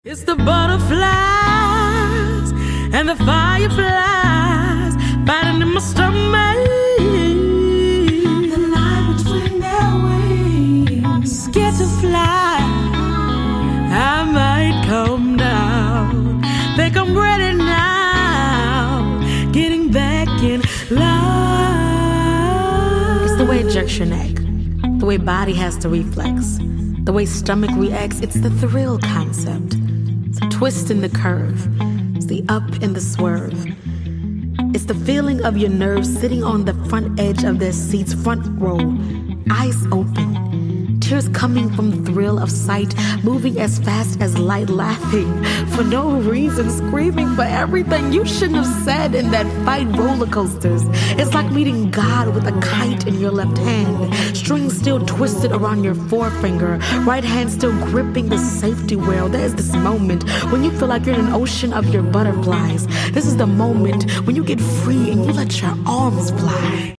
It's the butterflies and the fireflies fighting in my stomach. The line between their wings, scared to fly. I might come down. Think I'm ready now. Getting back in love. It's the way it jerks your neck, the way body has to reflex, the way stomach reacts. It's the thrill concept. It's the twist and the curve. It's the up and the swerve. It's the feeling of your nerves sitting on the front edge of their seats, front row, eyes open, tears coming from the thrill of sight, moving as fast as light, laughing for no reason, screaming for everything you shouldn't have said in that fight. Roller coasters. It's like meeting God with a kite in your left hand, strings still twisted around your forefinger, right hand still gripping the safety rail. There's this moment when you feel like you're in an ocean of your butterflies. This is the moment when you get free and you let your arms fly.